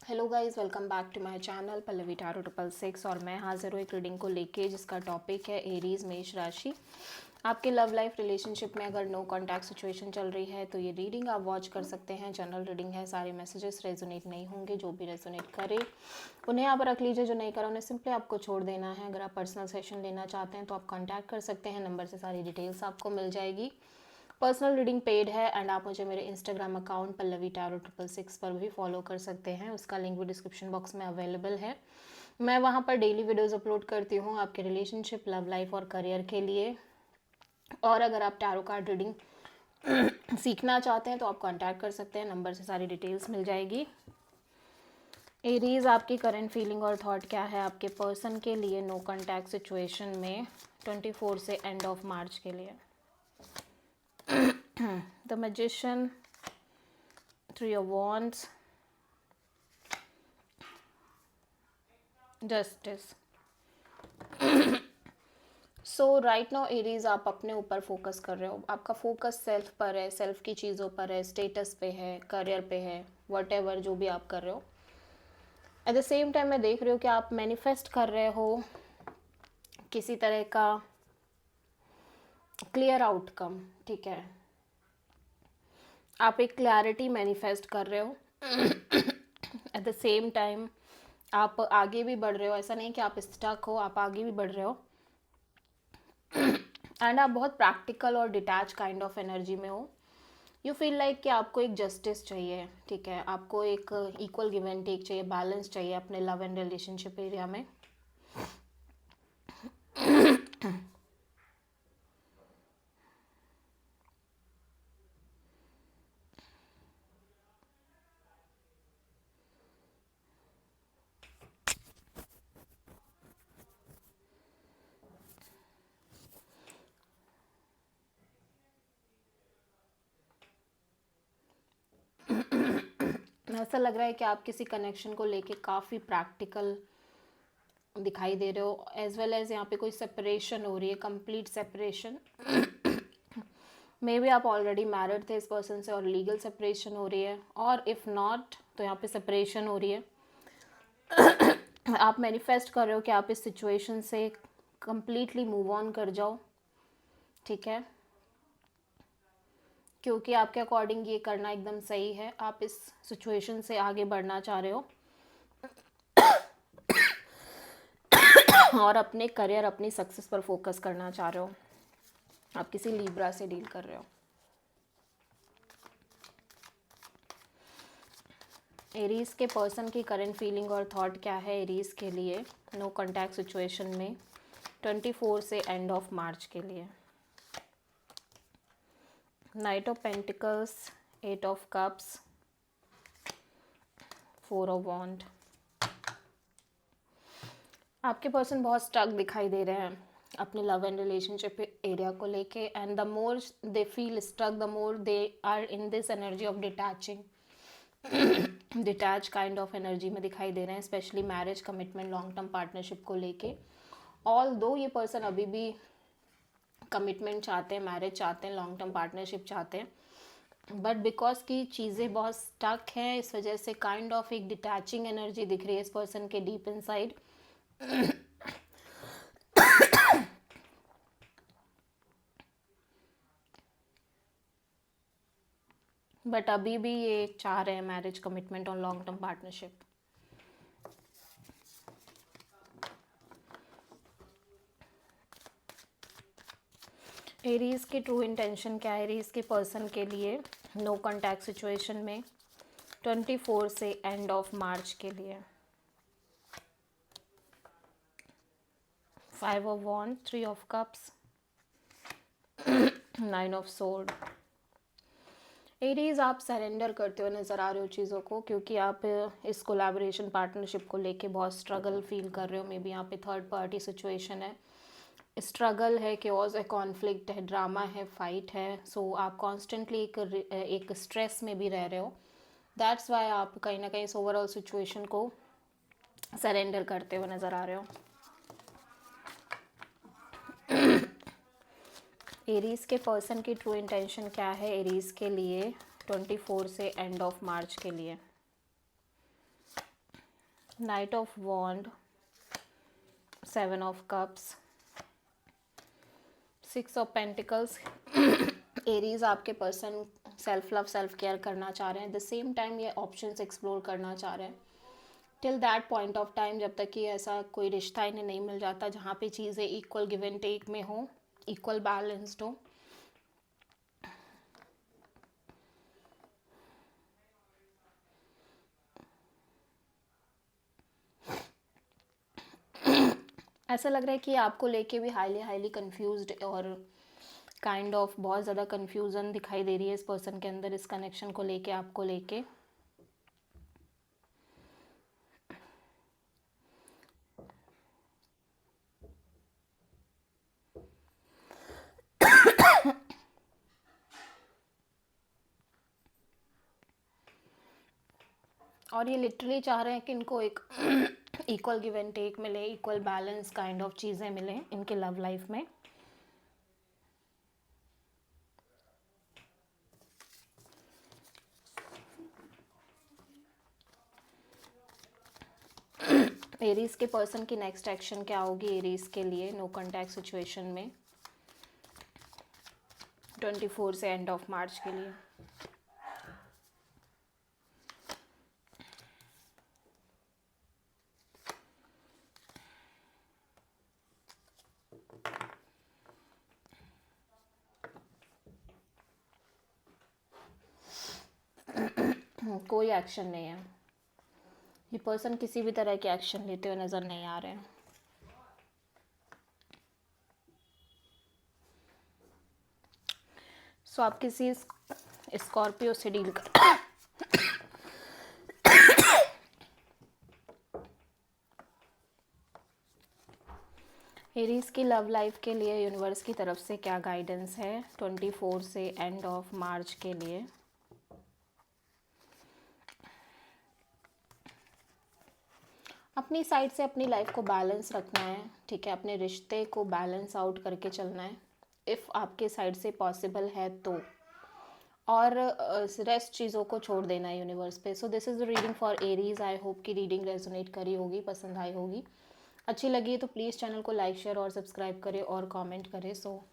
Hello guys, welcome back to my channel Pallavi tarot 666 और मैं हाजिर हूँ एक रीडिंग को लेके जिसका टॉपिक है एरीज मेष राशि। आपके लव लाइफ रिलेशनशिप में अगर नो कांटेक्ट सिचुएशन चल रही है तो ये रीडिंग आप वॉच कर सकते हैं। जनरल रीडिंग है, सारे मैसेजेस रेजोनेट नहीं होंगे। जो भी रेजोनेट करे उन्हें आप रख लीजिए, जो नहीं करा उन्हें सिंपली आपको छोड़ देना है। अगर आप पर्सनल सेशन लेना चाहते हैं तो आप कॉन्टैक्ट कर सकते हैं, नंबर से सारी डिटेल्स आपको मिल जाएगी। पर्सनल रीडिंग पेड है एंड आप मुझे मेरे इंस्टाग्राम अकाउंट पल्लवी टारो 666 पर भी फॉलो कर सकते हैं। उसका लिंक भी डिस्क्रिप्शन बॉक्स में अवेलेबल है। मैं वहाँ पर डेली वीडियोस अपलोड करती हूँ आपके रिलेशनशिप, लव लाइफ और करियर के लिए। और अगर आप टैरो कार्ड रीडिंग सीखना चाहते हैं तो आप कांटेक्ट कर सकते हैं, नंबर से सारी डिटेल्स मिल जाएगी। एरीज, आपकी करंट फीलिंग और थॉट क्या है आपके पर्सन के लिए नो कांटेक्ट सिचुएशन में 24 से एंड ऑफ मार्च के लिए। The Magician, Three of Wands, Justice. So right now Aries, आप अपने ऊपर फोकस कर रहे हो। आपका फोकस सेल्फ पर है, सेल्फ की चीज़ों पर है, स्टेटस पे है, करियर पे है, वट एवर जो भी आप कर रहे हो। एट द सेम टाइम मैं देख रही हूँ कि आप मैनिफेस्ट कर रहे हो किसी तरह का क्लियर आउटकम। ठीक है, आप एक क्लैरिटी मैनिफेस्ट कर रहे हो। एट द सेम टाइम आप आगे भी बढ़ रहे हो। ऐसा नहीं कि आप स्टक हो, आप आगे भी बढ़ रहे हो। एंड आप बहुत प्रैक्टिकल और डिटैच काइंड ऑफ एनर्जी में हो। यू फील लाइक कि आपको एक जस्टिस चाहिए। ठीक है, आपको एक इक्वल गिव एंड टेक चाहिए, बैलेंस चाहिए अपने लव एंड रिलेशनशिप एरिया में। ऐसा लग रहा है कि आप किसी कनेक्शन को लेके काफ़ी प्रैक्टिकल दिखाई दे रहे हो। एज वेल एज यहाँ पे कोई सेपरेशन हो रही है, कंप्लीट सेपरेशन। मे बी आप ऑलरेडी मैरिड थे इस पर्सन से और लीगल सेपरेशन हो रही है, और इफ़ नॉट तो यहाँ पे सेपरेशन हो रही है। आप मैनिफेस्ट कर रहे हो कि आप इस सिचुएशन से कंप्लीटली मूव ऑन कर जाओ। ठीक है, क्योंकि आपके अकॉर्डिंग ये करना एकदम सही है। आप इस सिचुएशन से आगे बढ़ना चाह रहे हो और अपने करियर, अपनी सक्सेस पर फोकस करना चाह रहे हो। आप किसी लिब्रा से डील कर रहे हो। एरीज के पर्सन की करंट फीलिंग और थॉट क्या है एरीज के लिए नो कांटेक्ट सिचुएशन में 24 से एंड ऑफ मार्च के लिए। Knight of pentacles, 8 of cups, 4 of wands. आपके पर्सन बहुत स्टक दिखाई दे रहे हैं अपने लव एंड रिलेशनशिप एरिया को लेके। And the more they feel stuck, the more they are in this energy of detaching, detach kind of energy में दिखाई दे रहे हैं, specially marriage, commitment, long term partnership को लेके। ऑल दो ये पर्सन अभी भी कमिटमेंट चाहते हैं, मैरिज चाहते हैं, लॉन्ग टर्म पार्टनरशिप चाहते हैं, बट बिकॉज की चीज़ें बहुत स्टक हैं इस वजह से काइंड ऑफ एक डिटैचिंग एनर्जी दिख रही है इस पर्सन के डीप इनसाइड। बट अभी भी ये चाह रहे हैं मैरिज, कमिटमेंट और लॉन्ग टर्म पार्टनरशिप। एरीज की ट्रू इंटेंशन क्या है एरीज के पर्सन के लिए नो कांटेक्ट सिचुएशन में 24 से एंड ऑफ मार्च के लिए। 5 of wand, 3 of cups, 9 of sword. Aries, आप सरेंडर करते हुए नज़र आ रहे हो चीज़ों को, क्योंकि आप इस कोलैबोरेशन पार्टनरशिप को लेके बहुत स्ट्रगल फील कर रहे हो। मे बी यहाँ पे थर्ड पार्टी सिचुएशन है, स्ट्रगल है, केओस है, कॉन्फ्लिक्ट है, ड्रामा है, फाइट है। सो आप कॉन्स्टेंटली एक स्ट्रेस में भी रह रहे हो। दैट्स वाई आप कहीं ना कहीं इस ओवरऑल सिचुएशन को सरेंडर करते हुए नज़र आ रहे हो। एरीज के पर्सन की ट्रू इंटेंशन क्या है एरीज के लिए 24 से एंड ऑफ मार्च के लिए। Knight of wands, 7 of cups, 6 of pentacles. Aries आपके person self love self care करना चाह रहे हैं, एट द सेम टाइम ये ऑप्शंस एक्सप्लोर करना चाह रहे हैं till that point of time, जब तक कि ऐसा कोई रिश्ता इन्हें नहीं मिल जाता जहाँ पे चीज़ें इक्वल गिव एंड टेक में हो, इक्वल बैलेंस्ड हो। ऐसा लग रहा है कि आपको लेके भी हाईली कंफ्यूज्ड और काइंड ऑफ बहुत ज़्यादा कंफ्यूजन दिखाई दे रही है इस पर्सन के अंदर, इस कनेक्शन को लेके, आपको लेके। और ये लिटरली चाह रहे हैं कि इनको एक इक्वल गिव एंड टेक मिले, इक्वल बैलेंस काइंड ऑफ चीज़ें मिलें इनके लव लाइफ में। एरीज के पर्सन की नेक्स्ट एक्शन क्या होगी एरीज के लिए नो कॉन्टैक्ट सिचुएशन में 24 से एंड ऑफ मार्च के लिए? कोई एक्शन नहीं है, ये पर्सन किसी भी तरह के एक्शन लेते हुए नज़र नहीं आ रहे हैं। सो आप किसी स्कॉर्पियो से डील कर एरीज की लव लाइफ के लिए यूनिवर्स की तरफ से क्या गाइडेंस है 24 से एंड ऑफ मार्च के लिए? अपनी साइड से अपनी लाइफ को बैलेंस रखना है, ठीक है, अपने रिश्ते को बैलेंस आउट करके चलना है इफ़ आपके साइड से पॉसिबल है तो, और रेस्ट चीज़ों को छोड़ देना है यूनिवर्स पे। So this is the reading for Aries. I hope कि रीडिंग रेजोनेट करी होगी, पसंद आई होगी। अच्छी लगी तो प्लीज़ चैनल को लाइक शेयर और सब्सक्राइब करें और कमेंट करें। सो